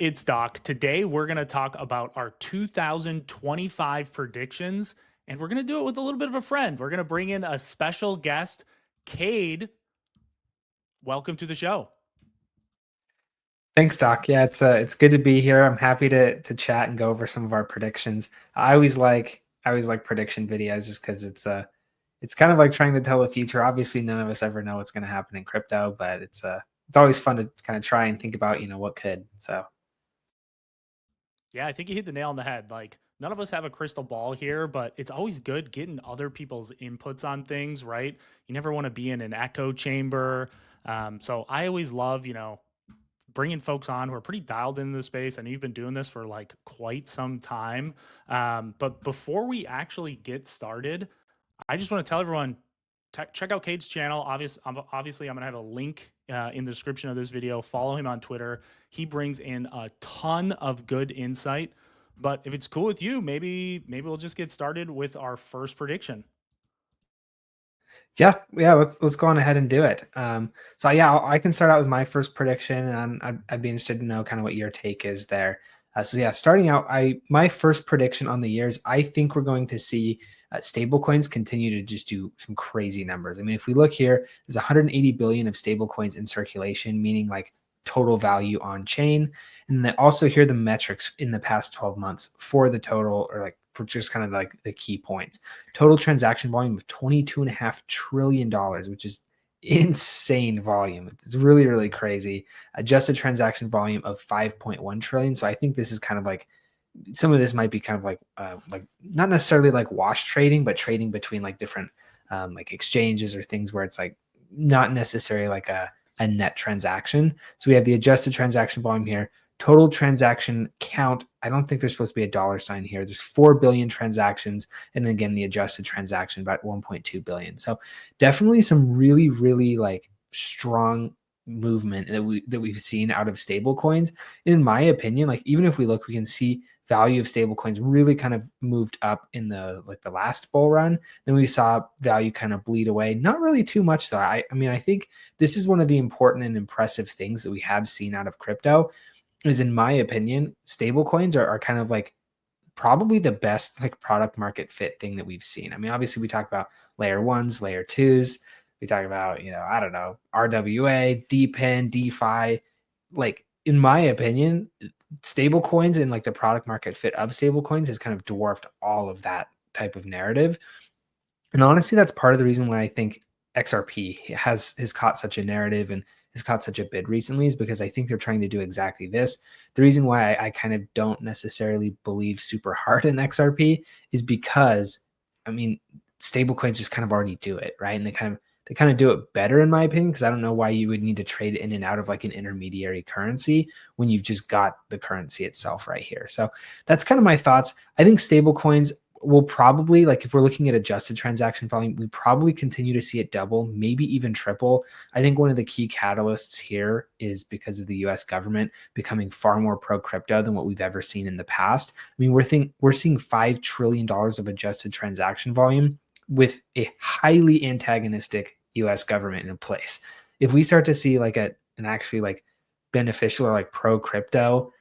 It's Doc. Today, we're going to talk about our 2025 predictions, and we're going to do it with a little bit of a friend. We're going to bring in a special guest, Cade. Welcome to the show. Thanks, Doc. Yeah, it's good to be here. I'm happy to chat and go over some of our predictions. I always like prediction videos just because it's kind of like trying to tell the future. Obviously, none of us ever know what's going to happen in crypto, but it's always fun to kind of try and think about what could. So Yeah, I think you hit the nail on the head. Like, none of us have a crystal ball here, but it's always good getting other people's inputs on things, right? You never want to be in an echo chamber. So I always love, bringing folks on who are pretty dialed into the space. I know you've been doing this for like quite some time. But before we actually get started, I just want to tell everyone check out Cade's channel. Obviously, I'm going to have a link in the description of this video. Follow him on Twitter. He brings in a ton of good insight. But if it's cool with you, maybe we'll just get started with our first prediction. yeah, let's go on ahead and do it. So yeah, I can start out with my first prediction, and I'd be interested to know kind of what your take is there. So yeah, starting out, my first prediction on the year is I think we're going to see stable coins continue to just do some crazy numbers. I mean, if we look here, there's 180 billion of stable coins in circulation, meaning like total value on chain. And then also here are the metrics in the past 12 months for the total, or like for just kind of like the key points. Total transaction volume of $22.5 trillion, which is insane volume. It's really, really crazy. Adjusted transaction volume of 5.1 trillion. So I think this is kind of like some of this might be kind of like not necessarily like wash trading, but trading between like different like exchanges or things where it's like not necessarily like a net transaction. So we have the adjusted transaction volume here. Total transaction count. I don't think there's supposed to be a dollar sign here. There's 4 billion transactions. And again, the adjusted transaction about 1.2 billion. So definitely some really, really like strong movement that we've seen out of stable coins. And in my opinion, like even if we look, we can see value of stable coins really kind of moved up in the last bull run. Then we saw value kind of bleed away. Not really too much though. I mean, I think this is one of the important and impressive things that we have seen out of crypto is, in my opinion, stable coins are kind of like probably the best like product market fit thing that we've seen. I mean, obviously we talk about layer ones, layer twos. We talk about, I don't know, RWA, DPIN, DeFi. Like in my opinion, stable coins and like the product market fit of stable coins has kind of dwarfed all of that type of narrative. And honestly, that's part of the reason why I think XRP has caught such a narrative and has caught such a bid recently is because I think they're trying to do exactly this. The reason why I kind of don't necessarily believe super hard in XRP is because, I mean, stablecoins just kind of already do it, right? And they kind of do it better in my opinion, because I don't know why you would need to trade in and out of like an intermediary currency when you've just got the currency itself right here. So that's kind of my thoughts. I think stablecoins will probably, like if we're looking at adjusted transaction volume, we probably continue to see it double, maybe even triple. I think one of the key catalysts here is because of the US government becoming far more pro crypto than what we've ever seen in the past. I mean, we're seeing $5 trillion of adjusted transaction volume with a highly antagonistic US government in place. If we start to see like an actually like beneficial or like pro crypto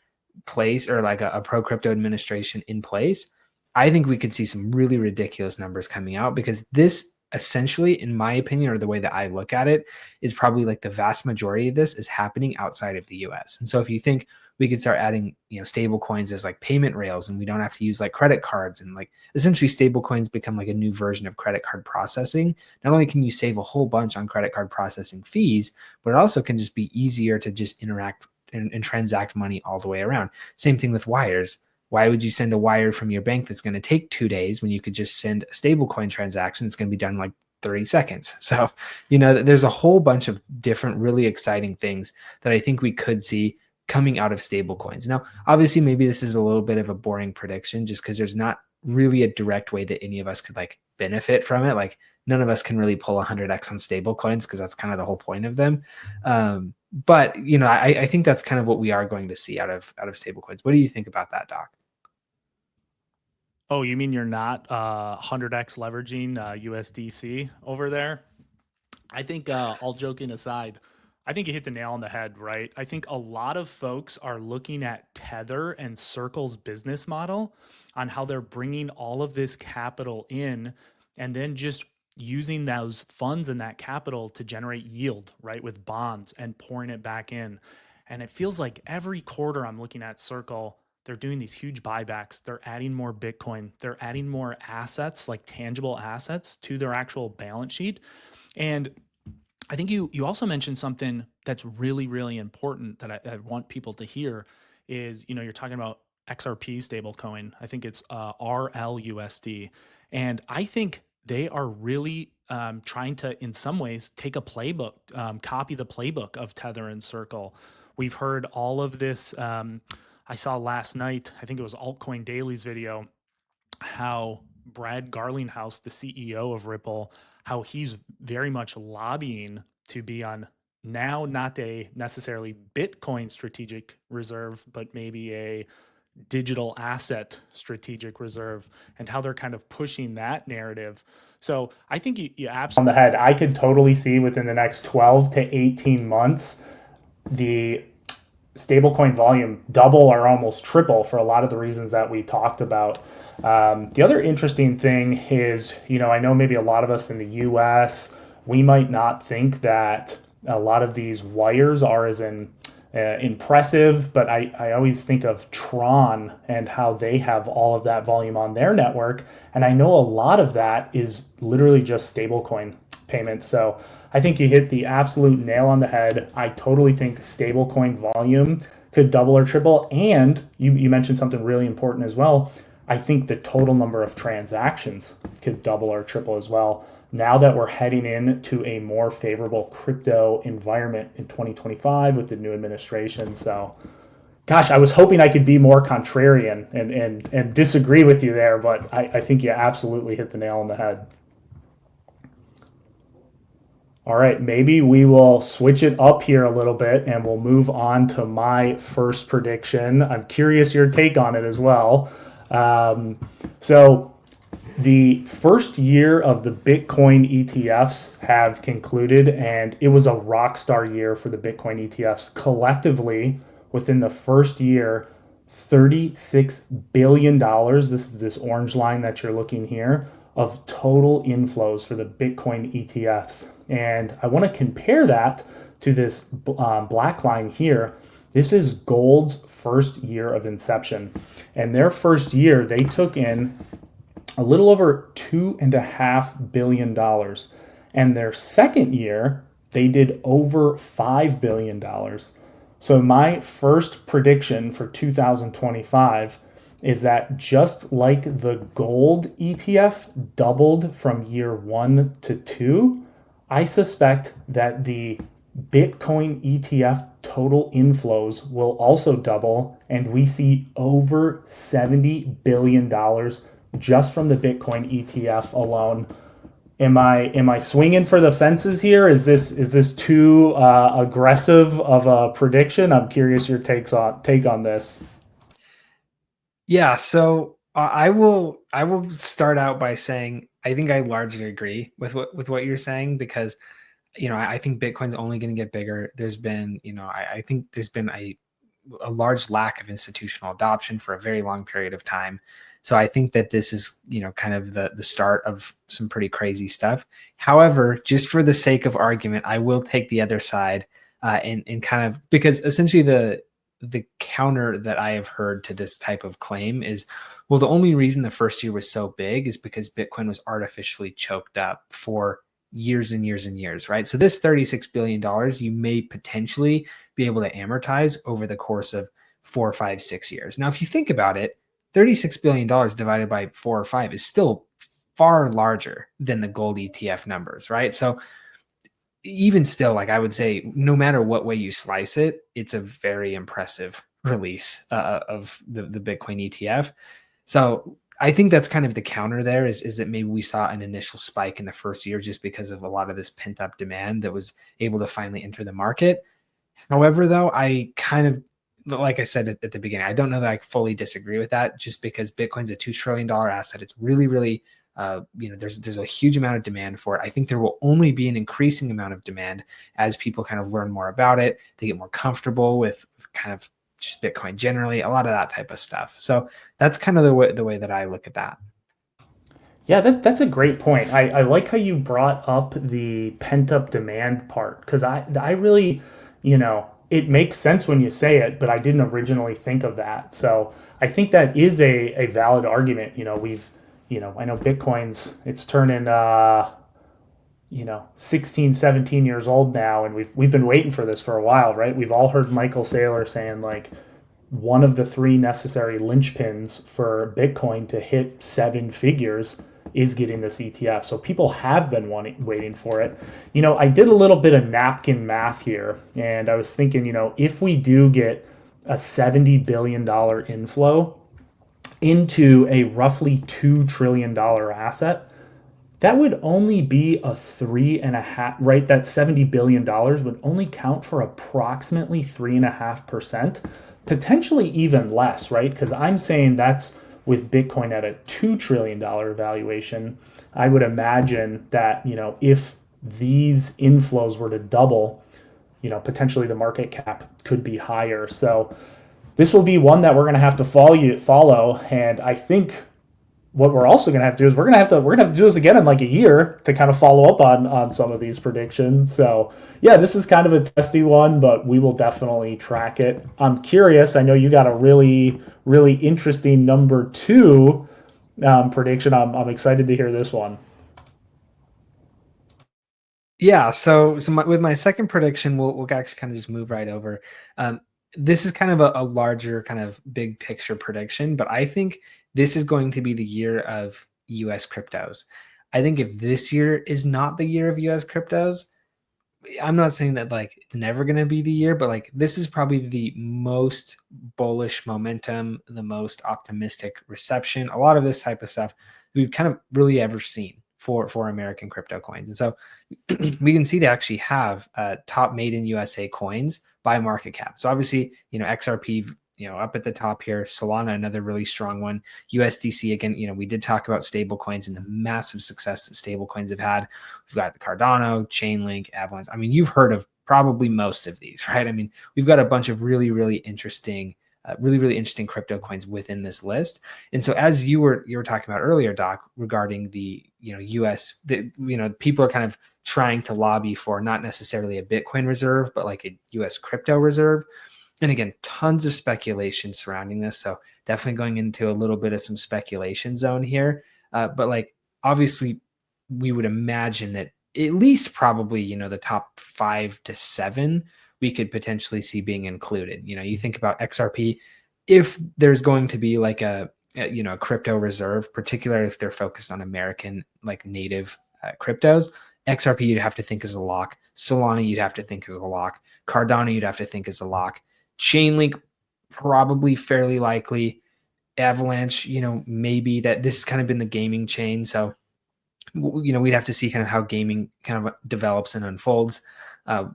place, or like a pro crypto administration in place, I think we could see some really ridiculous numbers coming out, because this essentially, in my opinion, or the way that I look at it, is probably like the vast majority of this is happening outside of the US. And so if you think we could start adding, stable coins as like payment rails, and we don't have to use like credit cards, and like essentially stable coins become like a new version of credit card processing. Not only can you save a whole bunch on credit card processing fees, but it also can just be easier to just interact and transact money all the way around. Same thing with wires. Why would you send a wire from your bank that's going to take 2 days when you could just send a stablecoin transaction that's going to be done in like 30 seconds? So, there's a whole bunch of different, really exciting things that I think we could see coming out of stablecoins. Now, obviously, maybe this is a little bit of a boring prediction just because there's not really a direct way that any of us could like benefit from it. Like none of us can really pull 100x on stablecoins because that's kind of the whole point of them. But I think that's kind of what we are going to see out of stablecoins. What do you think about that, Doc? Oh, you mean you're not 100x leveraging USDC over there? I think, all joking aside, I think you hit the nail on the head, right? I think a lot of folks are looking at Tether and Circle's business model on how they're bringing all of this capital in and then just using those funds and that capital to generate yield, right, with bonds and pouring it back in. And it feels like every quarter I'm looking at Circle, they're doing these huge buybacks. They're adding more Bitcoin. They're adding more assets, like tangible assets, to their actual balance sheet. And I think you also mentioned something that's really really important that I want people to hear is you're talking about XRP stablecoin. I think it's RLUSD, and I think they are really trying to, in some ways, take a playbook, copy the playbook of Tether and Circle. We've heard all of this. I saw last night. I think it was Altcoin Daily's video how Brad Garlinghouse, the CEO of Ripple, how he's very much lobbying to be on now not a necessarily Bitcoin strategic reserve, but maybe a digital asset strategic reserve, and how they're kind of pushing that narrative. So I think you absolutely on the head. I could totally see within the next 12 to 18 months the stablecoin volume double or almost triple for a lot of the reasons that we talked about. The other interesting thing is, I know maybe a lot of us in the US, we might not think that a lot of these wires are as impressive, but I always think of Tron and how they have all of that volume on their network. And I know a lot of that is literally just stablecoin payments. So I think you hit the absolute nail on the head. I totally think stablecoin volume could double or triple. And you mentioned something really important as well. I think the total number of transactions could double or triple as well. Now that we're heading into a more favorable crypto environment in 2025 with the new administration. So, gosh, I was hoping I could be more contrarian and disagree with you there, but I think you absolutely hit the nail on the head. All right, maybe we will switch it up here a little bit and we'll move on to my first prediction. I'm curious your take on it as well. So the first year of the Bitcoin ETFs have concluded, and it was a rock star year for the Bitcoin ETFs. Collectively, within the first year, $36 billion, this is this orange line that you're looking here, of total inflows for the Bitcoin ETFs. And I want to compare that to this black line here. This is gold's first year of inception. And their first year, they took in a little over $2.5 billion. And their second year, they did over $5 billion. So my first prediction for 2025 is that just like the gold ETF doubled from year 1 to 2, I suspect that the Bitcoin ETF total inflows will also double, and we see over $70 billion just from the Bitcoin ETF alone. Am I swinging for the fences here? Is this too aggressive of a prediction? I'm curious your take on this. Yeah, so I will start out by saying I think I largely agree with what you're saying, because I think Bitcoin's only going to get bigger. There's been, I think there's been a large lack of institutional adoption for a very long period of time. So I think that this is, kind of the start of some pretty crazy stuff. However, just for the sake of argument, I will take the other side and kind of, because essentially the counter that I have heard to this type of claim is, well, the only reason the first year was so big is because Bitcoin was artificially choked up for years and years and years, right? So this $36 billion, you may potentially be able to amortize over the course of 4, 5, 6 years. Now, if you think about it, $36 billion divided by 4 or 5 is still far larger than the gold ETF numbers, right? So even still, like, I would say, no matter what way you slice it, it's a very impressive release of the Bitcoin ETF. So I think that's kind of the counter there is that maybe we saw an initial spike in the first year just because of a lot of this pent up demand that was able to finally enter the market. However, though, I kind of, like I said at the beginning, I don't know that I fully disagree with that, just because Bitcoin's a $2 trillion asset. It's really, really There's a huge amount of demand for it. I think there will only be an increasing amount of demand as people kind of learn more about it. They get more comfortable with kind of just Bitcoin generally, a lot of that type of stuff. So that's kind of the way that I look at that. Yeah, that's a great point. I like how you brought up the pent up demand part because I really, it makes sense when you say it, but I didn't originally think of that. So I think that is a valid argument. I know it's turning 16, 17 years old now, and we've been waiting for this for a while, right? We've all heard Michael Saylor saying like one of the three necessary linchpins for Bitcoin to hit seven figures is getting this ETF. So people have been waiting for it. I did a little bit of napkin math here, and I was thinking, if we do get a $70 billion inflow into a roughly $2 trillion asset, that would only be a three and a half, right? That $70 billion would only count for approximately 3.5%, potentially even less, right? Because I'm saying that's with Bitcoin at a $2 trillion valuation. I would imagine that, if these inflows were to double, potentially the market cap could be higher. So this will be one that we're going to have to follow. And I think what we're also going to have to do is we're going to have to do this again in like a year to kind of follow up on some of these predictions. So yeah, this is kind of a testy one, but we will definitely track it. I'm curious. I know you got a really interesting number two prediction. I'm excited to hear this one. Yeah, with my second prediction, we'll actually kind of just move right over. This is kind of a larger kind of big picture prediction, but I think this is going to be the year of US cryptos. I think if this year is not the year of US cryptos, I'm not saying that like it's never going to be the year, but like this is probably the most bullish momentum, the most optimistic reception, a lot of this type of stuff we've kind of really ever seen for American crypto coins. And so we can see they actually have top made in USA coins by market cap. So obviously, XRP, up at the top here, Solana, another really strong one, USDC, again, we did talk about stable coins and the massive success that stable coins have had. We've got Cardano, Chainlink, Avalanche. I mean, you've heard of probably most of these, right? I mean, we've got a bunch of really interesting really interesting crypto coins within this list. And so as you were talking about earlier, Doc, regarding the US, people are kind of trying to lobby for not necessarily a Bitcoin reserve, but like a US crypto reserve. And again, tons of speculation surrounding this. So definitely going into a little bit of some speculation zone here. But like, obviously, we would imagine that at least probably, the top 5 to 7 we could potentially see being included. You think about XRP, if there's going to be like a crypto reserve, particularly if they're focused on American like native cryptos, XRP you'd have to think is a lock. Solana you'd have to think is a lock. Cardano you'd have to think is a lock. Chainlink probably fairly likely. Avalanche, maybe. That this has kind of been the gaming chain, so we'd have to see kind of how gaming kind of develops and unfolds. So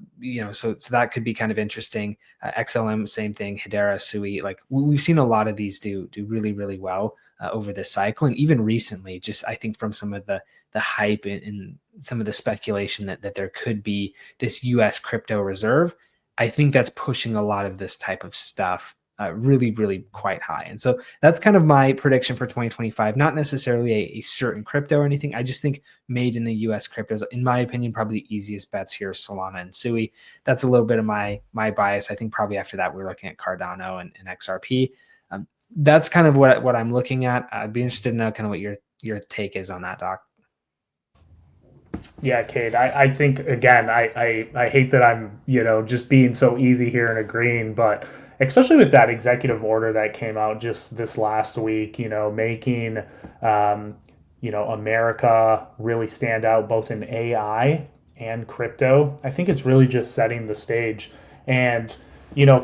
that could be kind of interesting. XLM, same thing. Hedera, Sui, like we've seen a lot of these do really well over this cycle, and even recently, just I think from some of the hype and some of the speculation that there could be this U.S. crypto reserve. I think that's pushing a lot of this type of stuff really quite high. And so that's kind of my prediction for 2025. Not necessarily a certain crypto or anything. I just think made in the US cryptos, in my opinion, probably the easiest bets here is Solana and Sui. That's a little bit of my bias. I think probably after that, we're looking at Cardano and XRP. That's kind of what I'm looking at. I'd be interested to know kind of what your take is on that, Doc. Yeah, Kate, I think again, I hate that I'm, just being so easy here and agreeing, but especially with that executive order that came out just this last week, making, America really stand out both in AI and crypto. I think it's really just setting the stage. And,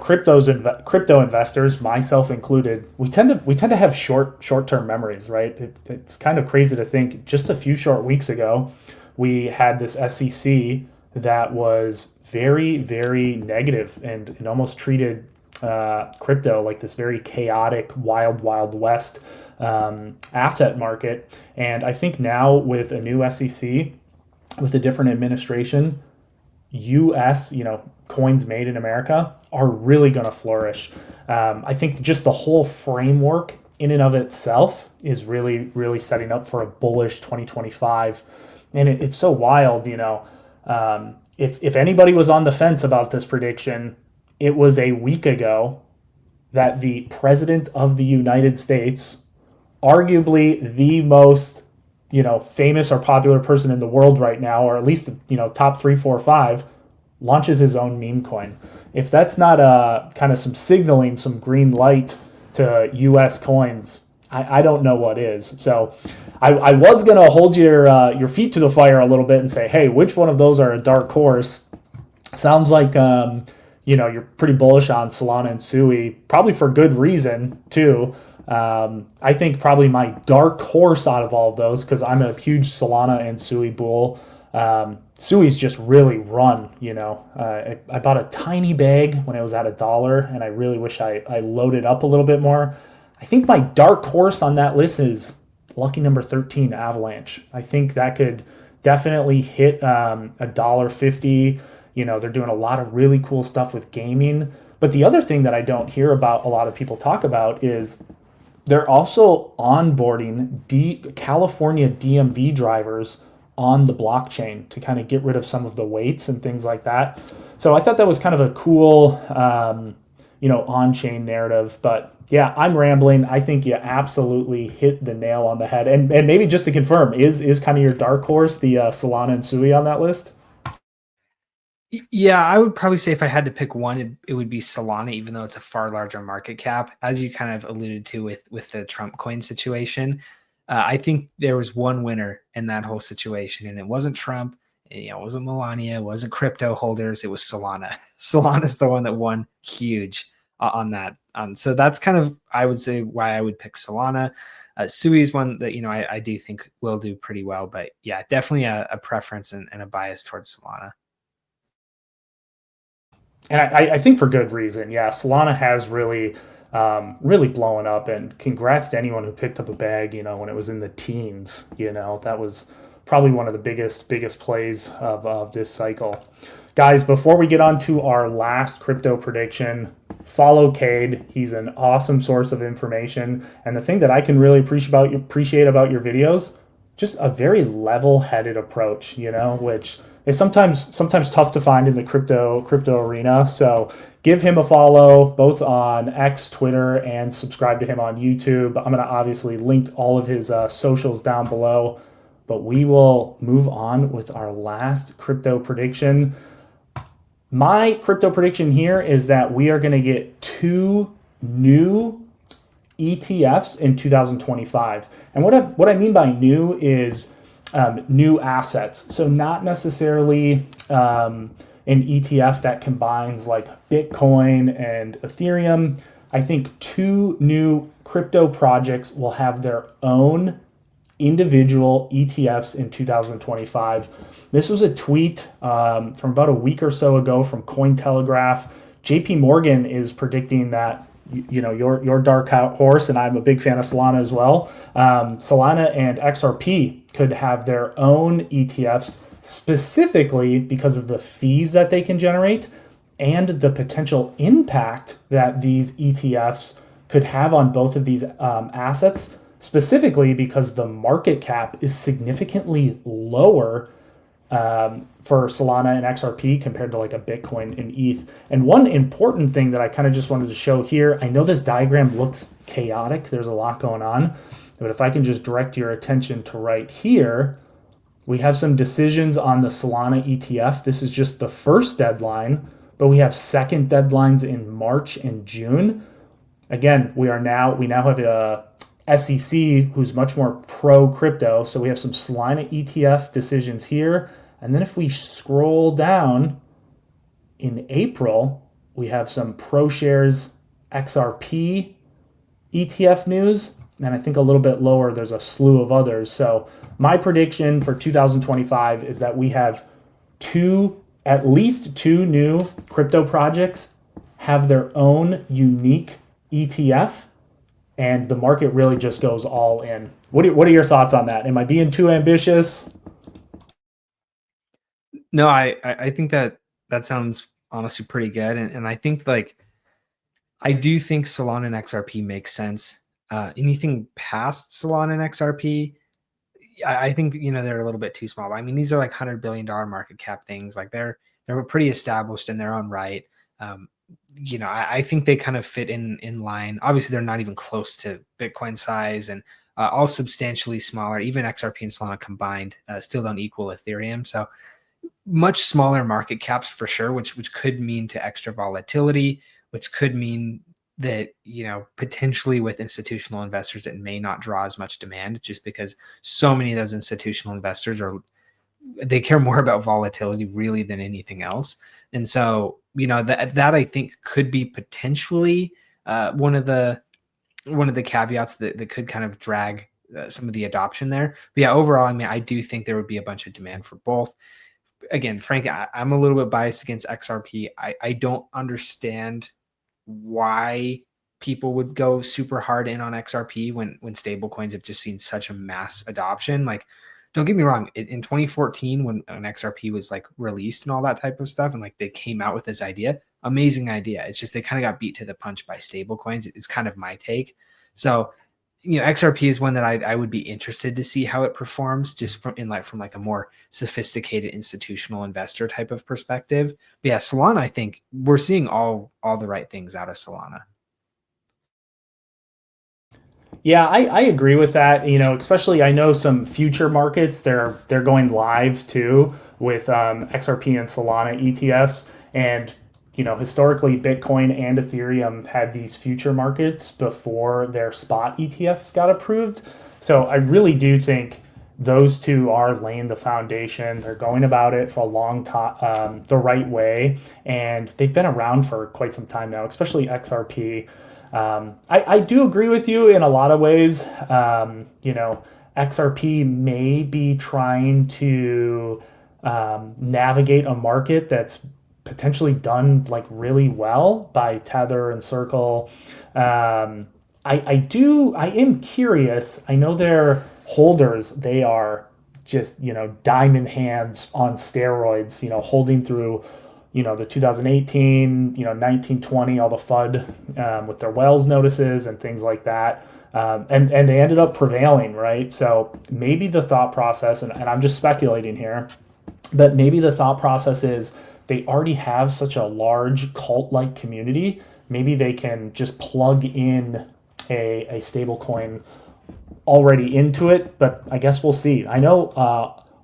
crypto investors, myself included, we tend to have short-term memories, right? It's kind of crazy to think just a few short weeks ago, we had this SEC that was very, very negative and almost treated crypto, like this very chaotic, wild, wild west asset market. And I think now with a new SEC, with a different administration, US, coins made in America are really going to flourish. I think just the whole framework in and of itself is really, really setting up for a bullish 2025. And it's so wild, if anybody was on the fence about this prediction, it was a week ago that the president of the United States, arguably the most famous or popular person in the world right now, or at least top three, four, five, launches his own meme coin. If that's not kind of some signaling, some green light to U.S. coins, I don't know what is. So I was gonna hold your feet to the fire a little bit and say, hey, which one of those are a dark horse? Sounds like you're pretty bullish on Solana and Sui, probably for good reason too. I think probably my dark horse out of all of those, because I'm a huge Solana and Sui bull. Sui's just really run, I bought a tiny bag when it was at $1, and I really wish I loaded up a little bit more. I think my dark horse on that list is lucky number 13, Avalanche. I think that could definitely hit $1.50. They're doing a lot of really cool stuff with gaming. But the other thing that I don't hear about a lot of people talk about is they're also onboarding California DMV drivers on the blockchain to kind of get rid of some of the weights and things like that. So I thought that was kind of a cool, on-chain narrative. But yeah, I'm rambling. I think you absolutely hit the nail on the head. And maybe just to confirm, is kind of your dark horse the Solana and Sui on that list? Yeah, I would probably say if I had to pick one, it would be Solana, even though it's a far larger market cap, as you kind of alluded to with the Trump coin situation. I think there was one winner in that whole situation, and it wasn't Trump, it wasn't Melania, it wasn't crypto holders, it was Solana. Solana's the one that won huge on that. So that's kind of, I would say, why I would pick Solana. Sui is one that I do think will do pretty well, but yeah, definitely a preference and a bias towards Solana. And I think for good reason. Yeah, Solana has really, really blown up. And congrats to anyone who picked up a bag, when it was in the teens. That was probably one of the biggest plays of this cycle. Guys, before we get on to our last crypto prediction, follow Cade. He's an awesome source of information. And the thing that I can really appreciate about your videos, just a very level-headed approach, which is sometimes tough to find in the crypto arena. So give him a follow both on X, Twitter, and subscribe to him on YouTube. I'm going to obviously link all of his socials down below. But we will move on with our last crypto prediction. My crypto prediction here is that we are going to get 2 new ETFs in 2025. And what I mean by new is new assets. So not necessarily an ETF that combines like Bitcoin and Ethereum. I think 2 new crypto projects will have their own individual ETFs in 2025. This was a tweet from about a week or so ago from Cointelegraph. JP Morgan is predicting that your dark horse, and I'm a big fan of Solana as well. Solana and XRP could have their own ETFs specifically because of the fees that they can generate and the potential impact that these ETFs could have on both of these assets, specifically because the market cap is significantly lower for Solana and XRP compared to like a Bitcoin and ETH. And one important thing that I kind of just wanted to show here, I know this diagram looks chaotic, there's a lot going on, but if I can just direct your attention to right here, we have some decisions on the Solana ETF. This is just the first deadline, but we have second deadlines in March and June. Again, we now have a SEC who's much more pro crypto. So we have some Solana ETF decisions here. And then if we scroll down in April, we have some ProShares XRP ETF news. And I think a little bit lower, there's a slew of others. So my prediction for 2025 is that we have at least two new crypto projects have their own unique ETF, and the market really just goes all in. What are your thoughts on that? Am I being too ambitious? No, I think that that sounds honestly pretty good, and I think like I do think Solana and XRP makes sense. Anything past Solana and XRP, I think they're a little bit too small. I mean, these are like $100 billion market cap things. Like they're pretty established in their own right. Um, I think they kind of fit in line. Obviously, they're not even close to Bitcoin size, and all substantially smaller. Even XRP and Solana combined still don't equal Ethereum. So much smaller market caps for sure, which could mean to extra volatility, which could mean that potentially with institutional investors it may not draw as much demand just because so many of those institutional investors they care more about volatility really than anything else. And so that I think could be potentially one of the caveats that could kind of drag some of the adoption there. But yeah, overall, I mean, I do think there would be a bunch of demand for both. Again, Frank, I'm a little bit biased against XRP. I don't understand why people would go super hard in on XRP when stable coins have just seen such a mass adoption. Like, don't get me wrong, in 2014 when XRP was like released and all that type of stuff, and like they came out with this idea, amazing idea. It's just they kind of got beat to the punch by stable coins. It's kind of my take. So XRP is one that I would be interested to see how it performs just from like a more sophisticated institutional investor type of perspective. But yeah, Solana, I think we're seeing all the right things out of Solana. Yeah, I agree with that. Especially I know some future markets they're going live too with XRP and Solana ETFs, and historically Bitcoin and Ethereum had these future markets before their spot ETFs got approved. So I really do think those two are laying the foundation. They're going about it for a long time, the right way, and they've been around for quite some time now, especially XRP. I do agree with you in a lot of ways. XRP may be trying to navigate a market that's potentially done like really well by Tether and Circle. I am curious. I know their holders, they are just, diamond hands on steroids, holding through, the 2018, 1920, all the FUD with their Wells notices and things like that. And they ended up prevailing, right? So maybe the thought process, and I'm just speculating here, but maybe the thought process is they already have such a large cult like community. Maybe they can just plug in a stable coin already into it, but I guess we'll see. I know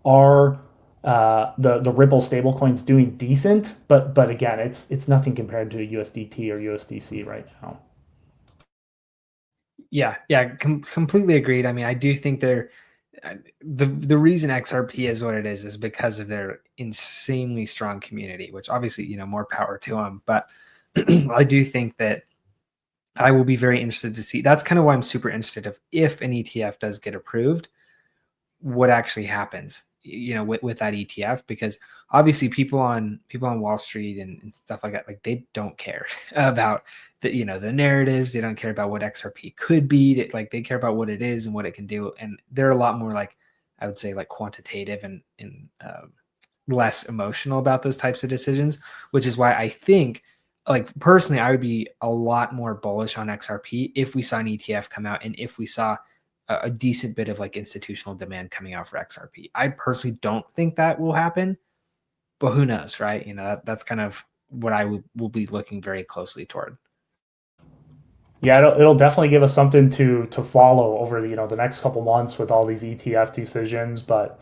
our the Ripple stablecoin's doing decent, but again, it's nothing compared to USDT or USDC right now. Yeah, completely agreed. I mean, I do think the reason XRP is what it is because of their insanely strong community, which obviously more power to them. But I do think that I will be very interested to see. That's kind of why I'm super interested if an ETF does get approved, what actually happens, with that ETF, because obviously people on Wall Street and stuff like that, like they don't care about the narratives. They don't care about what XRP could be. Like they care about what it is and what it can do. And they're a lot more like, I would say, like quantitative and less emotional about those types of decisions, which is why I think, like personally, I would be a lot more bullish on XRP if we saw an ETF come out and if we saw a decent bit of like institutional demand coming out for XRP. I personally don't think that will happen, but who knows, right? That's kind of what I will be looking very closely toward. Yeah, it'll definitely give us something to follow over the next couple months with all these ETF decisions. But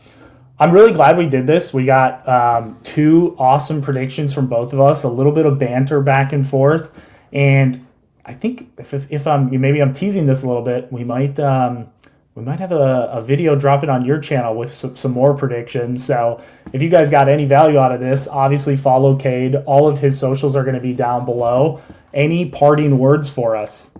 I'm really glad we did this. We got two awesome predictions from both of us, a little bit of banter back and forth, and I think if I'm teasing this a little bit, we might have a video dropping on your channel with some more predictions. So if you guys got any value out of this, obviously follow Cade. All of his socials are going to be down below. Any parting words for us?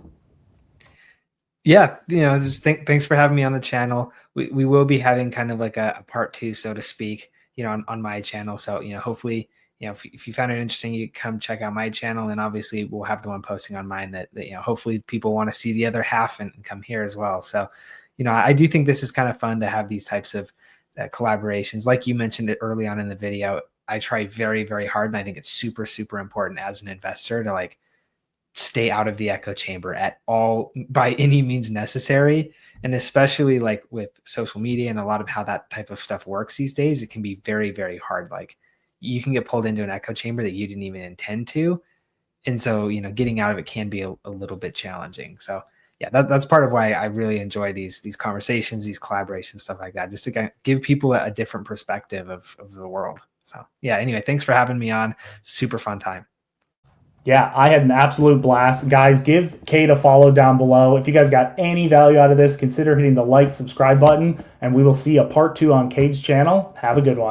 Yeah, just thanks for having me on the channel. We will be having kind of like a part two, so to speak, on my channel. So, hopefully if you found it interesting, you come check out my channel, and obviously we'll have the one posting on mine that hopefully people want to see the other half and come here as well. So, I do think this is kind of fun to have these types of collaborations. Like you mentioned it early on in the video, I try very, very hard, and I think it's super, super important as an investor to like stay out of the echo chamber at all by any means necessary. And especially like with social media and a lot of how that type of stuff works these days, it can be very, very hard. Like you can get pulled into an echo chamber that you didn't even intend to. And so, getting out of it can be a little bit challenging. So yeah, that's part of why I really enjoy these conversations, these collaborations, stuff like that, just to give people a different perspective of the world. So yeah, anyway, thanks for having me on. Super fun time. Yeah, I had an absolute blast. Guys, give Kate a follow down below. If you guys got any value out of this, consider hitting the like, subscribe button, and we will see a part 2 on Kate's channel. Have a good one.